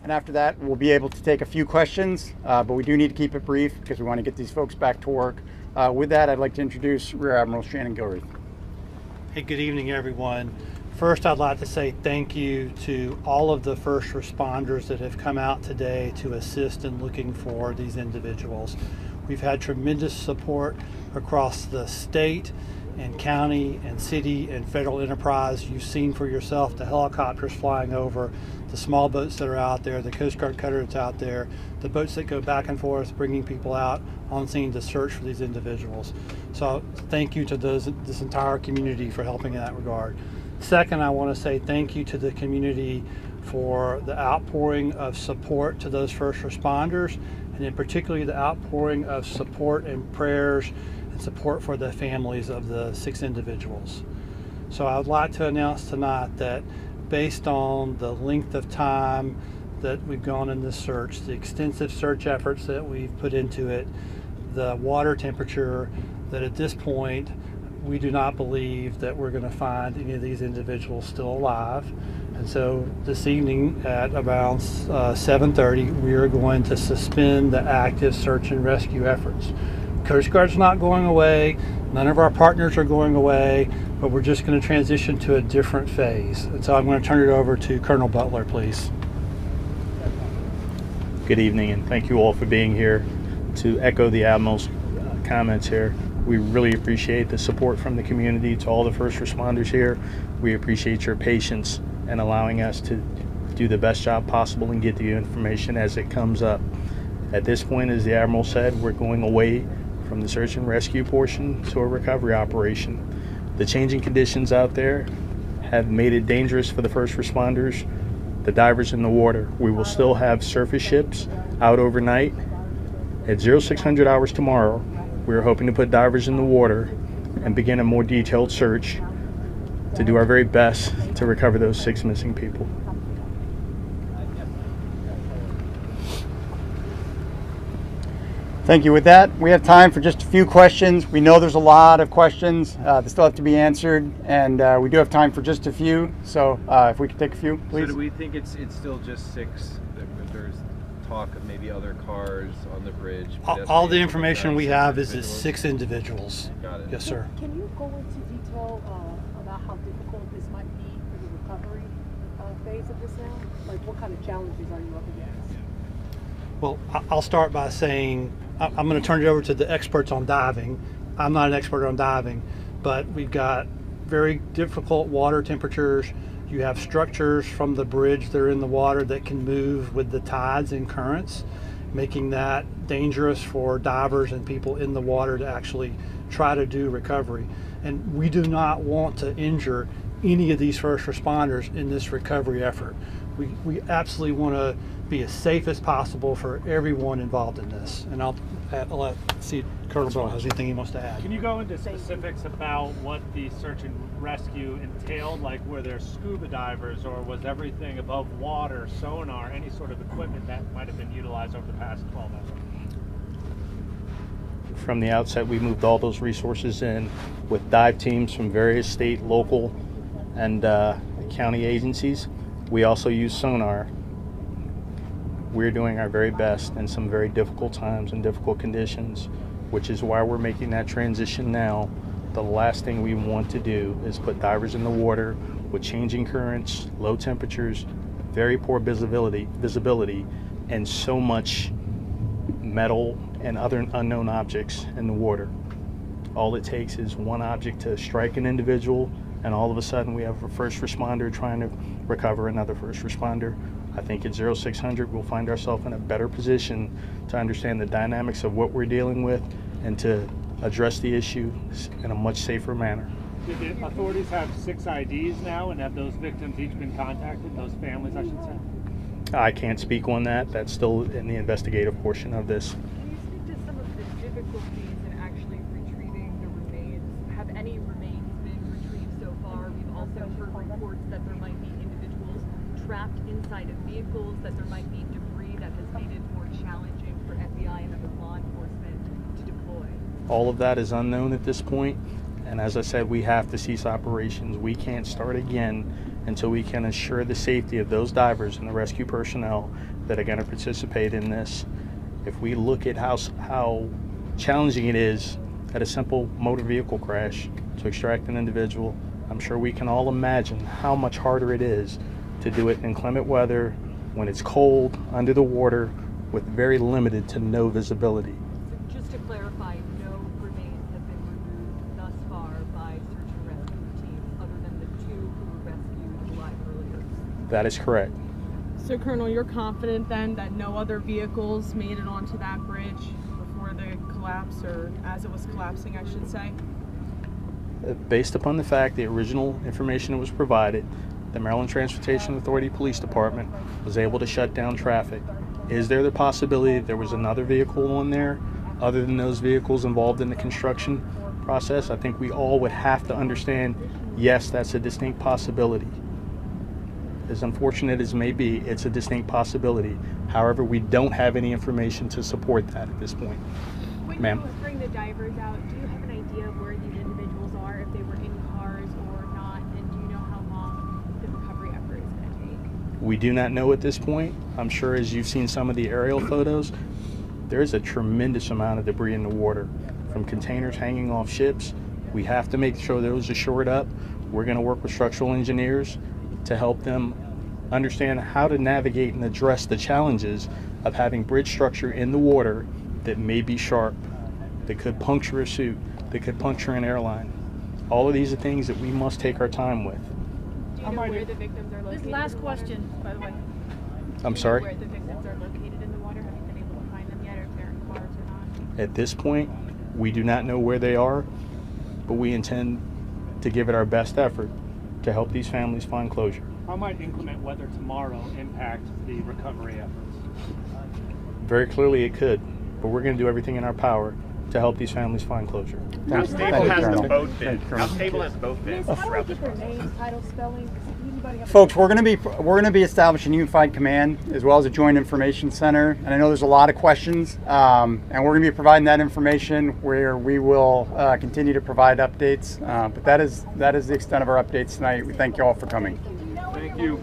and after that we'll be able to take a few questions, but we do need to keep it brief because we want to get these folks back to work. With that, I'd like to introduce Rear Admiral Shannon Gilreath. Hey, good evening, everyone. First, I'd like to say thank you to all of the first responders that have come out today to assist in looking for these individuals. We've had tremendous support across the state and county and city and federal enterprise. You've seen for yourself the helicopters flying over, the small boats that are out there, the Coast Guard cutter that's out there, the boats that go back and forth bringing people out on scene to search for these individuals. So thank you to this entire community for helping in that regard. Second, I want to say thank you to the community for the outpouring of support to those first responders, and in particular the outpouring of support and prayers and support for the families of the 6 individuals. So I would like to announce tonight that based on the length of time that we've gone in this search, the extensive search efforts that we've put into it, the water temperature, that at this point we do not believe that we're going to find any of these individuals still alive. And so this evening at around 7:30, we are going to suspend the active search and rescue efforts. Coast Guard's not going away, none of our partners are going away, but we're just going to transition to a different phase. And so I'm going to turn it over to Colonel Butler, please. Good evening, and thank you all for being here. To echo the Admiral's comments here, we really appreciate the support from the community. To all the first responders here, we appreciate your patience and allowing us to do the best job possible and get the information as it comes up. At this point, as the Admiral said, we're going away from the search and rescue portion to a recovery operation. The changing conditions out there have made it dangerous for the first responders, the divers in the water. We will still have surface ships out overnight. At 0600 hours tomorrow, we're hoping to put divers in the water and begin a more detailed search to do our very best to recover those 6 missing people. Thank you. With that, we have time for just a few questions. We know there's a lot of questions that still have to be answered, and we do have time for just a few. So if we could take a few, please. So do we think it's still just 6? There's talk of maybe other cars on the bridge? All the information we have is 6 individuals. Got it. Yes, sir. Can you go into detail about how difficult this might be for the recovery phase of this now? Like, what kind of challenges are you up against? Well, I'll start by saying I'm going to turn it over to the experts on diving. I'm not an expert on diving, but we've got very difficult water temperatures. You have structures from the bridge that are in the water that can move with the tides and currents, making that dangerous for divers and people in the water to actually try to do recovery. And we do not want to injure any of these first responders in this recovery effort. We absolutely want to be as safe as possible for everyone involved in this. And I'll let see if Colonel Butler has anything he wants to add. Can you go into specifics about what the search and rescue entailed? Like, were there scuba divers, or was everything above water, sonar, any sort of equipment that might have been utilized over the past 12 hours? From the outset, we moved all those resources in with dive teams from various state, local, and county agencies. We also use sonar. We're doing our very best in some very difficult times and difficult conditions, which is why we're making that transition now. The last thing we want to do is put divers in the water with changing currents, low temperatures, very poor visibility, and so much metal and other unknown objects in the water. All it takes is one object to strike an individual, and all of a sudden we have a first responder trying to recover another first responder. I think at 0600 we'll find ourselves in a better position to understand the dynamics of what we're dealing with and to address the issue in a much safer manner. Did the authorities have 6 IDs now, and have those victims each been contacted, those families I should say? I can't speak on that. That's still in the investigative portion of this. Can you speak to some of the difficulties in actually retrieving the remains? Have any remains been retrieved so far? We've also heard reports that there might be individuals trapped inside of vehicles, that there might be debris that has made it more challenging for FBI and other law enforcement to deploy. All of that is unknown at this point, and as I said, we have to cease operations. We can't start again until we can ensure the safety of those divers and the rescue personnel that are going to participate in this. If we look at how challenging it is at a simple motor vehicle crash to extract an individual, I'm sure we can all imagine how much harder it is to do it in inclement weather, when it's cold, under the water, with very limited to no visibility. So just to clarify, no remains have been removed thus far by search and rescue teams other than the 2 who were rescued alive earlier. That is correct. So, Colonel, you're confident then that no other vehicles made it onto that bridge before the collapse, or as it was collapsing, I should say? Based upon the fact the original information that was provided, the Maryland Transportation Authority Police Department was able to shut down traffic. Is there the possibility that there was another vehicle on there other than those vehicles involved in the construction process? I think we all would have to understand, yes, that's a distinct possibility. As unfortunate as it may be, it's a distinct possibility. However, we don't have any information to support that at this point. When Ma'am? you bring the divers out, do you have an idea of where these individuals are, if they were in cars or not, and do you know how long the recovery effort is going to take? We do not know at this point. I'm sure as you've seen some of the aerial photos, there is a tremendous amount of debris in the water from containers hanging off ships. We have to make sure those are shored up. We're going to work with structural engineers to help them understand how to navigate and address the challenges of having bridge structure in the water that may be sharp, that could puncture a suit, that could puncture an airline. All of these are things that we must take our time with. Do you know where the victims are located? This last in the water? question, by the way. I'm Do you sorry? know where the victims are located in the water? Have you been able to find them yet, or if they're in cars or not? At this point, we do not know where they are, but we intend to give it our best effort to help these families find closure. How might inclement weather tomorrow impact the recovery efforts? Very clearly it could, but we're going to do everything in our power to help these families find closure. How Thank stable you, has Colonel. the boat been? Thank you, How Colonel. stable has the boat been Miss, how do we throughout the get their process? names, title, spelling? Does anybody have a- Folks, we're going to be establishing a unified command as well as a joint information center, and I know there's a lot of questions, and we're going to be providing that information where we will continue to provide updates. But that is the extent of our updates tonight. We thank you all for coming. Thank you.